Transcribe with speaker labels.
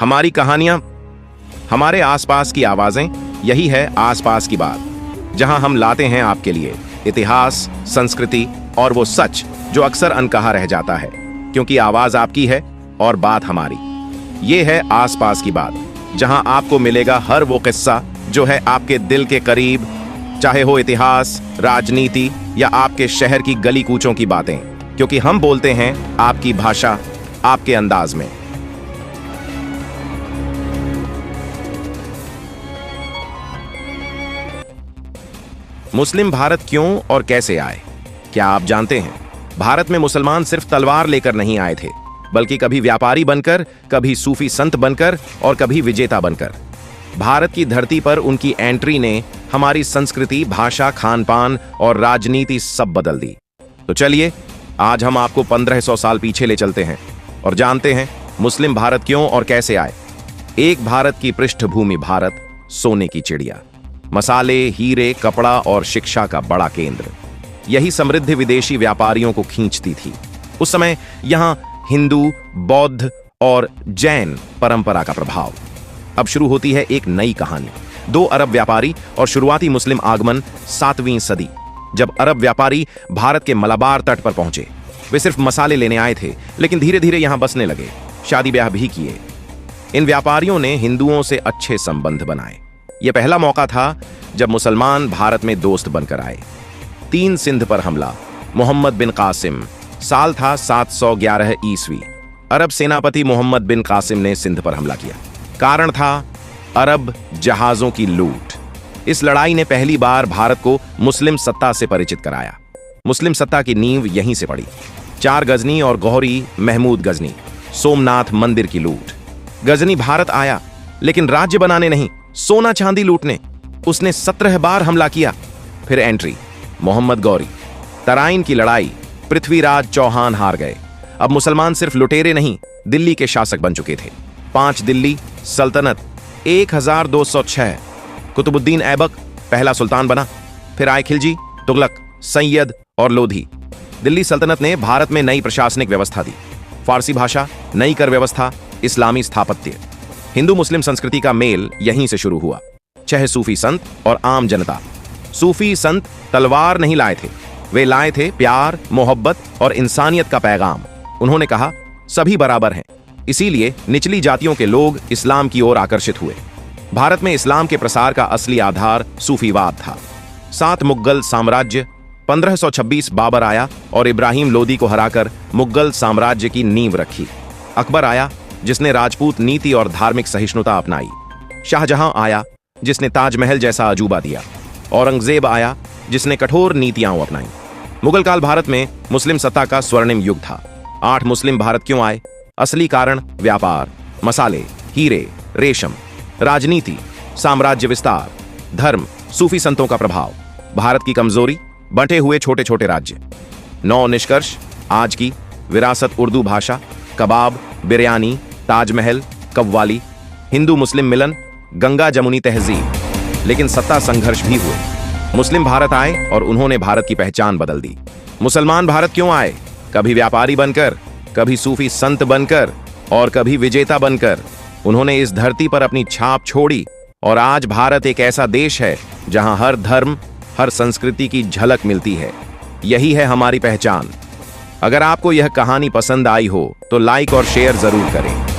Speaker 1: हमारी कहानियां, हमारे आसपास की आवाजें, यही है आसपास की बात, जहां हम लाते हैं आपके लिए इतिहास, संस्कृति और वो सच जो अक्सर अनकहा रह जाता है, क्योंकि आवाज आपकी है और बात हमारी। ये है आसपास की बात, जहां आपको मिलेगा हर वो किस्सा जो है आपके दिल के करीब, चाहे हो इतिहास, राजनीति या आपके शहर की गली कूचों की बातें, क्योंकि हम बोलते हैं आपकी भाषा, आपके अंदाज में। मुस्लिम भारत क्यों और कैसे आए? क्या आप जानते हैं, भारत में मुसलमान सिर्फ तलवार लेकर नहीं आए थे, बल्कि कभी व्यापारी बनकर, कभी सूफी संत बनकर और कभी विजेता बनकर। भारत की धरती पर उनकी एंट्री ने हमारी संस्कृति, भाषा, खान पान और राजनीति सब बदल दी। तो चलिए आज हम आपको 1500 साल पीछे ले चलते हैं और जानते हैं मुस्लिम भारत क्यों और कैसे आए। एक भारत की पृष्ठभूमि, भारत सोने की चिड़िया, मसाले, हीरे, कपड़ा और शिक्षा का बड़ा केंद्र। यही समृद्धि विदेशी व्यापारियों को खींचती थी। उस समय यहां हिंदू, बौद्ध और जैन परंपरा का प्रभाव। अब शुरू होती है एक नई कहानी। 2 अरब व्यापारी और शुरुआती मुस्लिम आगमन 7वीं सदी, जब अरब व्यापारी भारत के मलाबार तट पर पहुंचे। वे सिर्फ मसाले लेने आए थे, लेकिन धीरे धीरे यहां बसने लगे, शादी ब्याह भी किए। इन व्यापारियों ने हिंदुओं से अच्छे संबंध बनाए। यह पहला मौका था जब मुसलमान भारत में दोस्त बनकर आए। 3 सिंध पर हमला, मोहम्मद बिन कासिम, साल था 711 ईस्वी। अरब सेनापति मोहम्मद बिन कासिम ने सिंध पर हमला किया। कारण था अरब जहाजों की लूट। इस लड़ाई ने पहली बार भारत को मुस्लिम सत्ता से परिचित कराया। मुस्लिम सत्ता की नींव यहीं से पड़ी। 4 गजनी और गौहरी महमूद गजनी, सोमनाथ मंदिर की लूट। गजनी भारत आया, लेकिन राज्य बनाने नहीं, सोना चांदी लूटने। उसने 17 बार हमला किया। फिर एंट्री, मोहम्मद गौरी, तराइन की लड़ाई, पृथ्वीराज चौहान हार गए। अब मुसलमान सिर्फ लुटेरे नहीं, दिल्ली के शासक बन चुके थे। 5 दिल्ली सल्तनत 1206। कुतुबुद्दीन ऐबक पहला सुल्तान बना। फिर आए खिलजी, तुगलक, सैयद और लोधी। दिल्ली सल्तनत ने भारत में नई प्रशासनिक व्यवस्था दी। फारसी भाषा, नई कर व्यवस्था, इस्लामी स्थापत्य। हिंदू मुस्लिम संस्कृति का मेल यहीं से शुरू हुआ। 6 सूफी संत और आम जनता। सूफी संत तलवार नहीं लाए थे, वे लाए थे प्यार, मोहब्बत और इंसानियत का पैगाम। उन्होंने कहा सभी बराबर हैं, इसीलिए निचली जातियों के लोग इस्लाम की ओर आकर्षित हुए। भारत में इस्लाम के प्रसार का असली आधार सूफीवाद था। 7 मुगल साम्राज्य, 1526 बाबर आया और इब्राहिम लोदी को हराकर मुगल साम्राज्य की नींव रखी। अकबर आया, जिसने राजपूत नीति और धार्मिक सहिष्णुता अपनाई। शाहजहां आया, जिसने ताजमहल जैसा अजूबा दिया। औरंगजेब आया, जिसने कठोर नीतियां अपनाई। मुगल काल भारत में मुस्लिम सत्ता का स्वर्णिम युग था। 8 मुस्लिम भारत क्यों आए? असली कारण व्यापार, मसाले, हीरे, रेशम, राजनीति, साम्राज्य विस्तार, धर्म, सूफी संतों का प्रभाव, भारत की कमजोरी, बंटे हुए छोटे छोटे राज्य। 9 निष्कर्ष आज की विरासत, उर्दू भाषा, कबाब, बिरयानी, ताजमहल, कव्वाली, हिंदू मुस्लिम मिलन, गंगा जमुनी तहजीब। लेकिन सत्ता संघर्ष भी हुए। मुस्लिम भारत आए और उन्होंने भारत की पहचान बदल दी। मुसलमान भारत क्यों आए? कभी व्यापारी बनकर, कभी सूफी संत बनकर और कभी विजेता बनकर। उन्होंने इस धरती पर अपनी छाप छोड़ी और आज भारत एक ऐसा देश है जहां हर धर्म, हर संस्कृति की झलक मिलती है। यही है हमारी पहचान। अगर आपको यह कहानी पसंद आई हो तो लाइक और शेयर जरूर करें।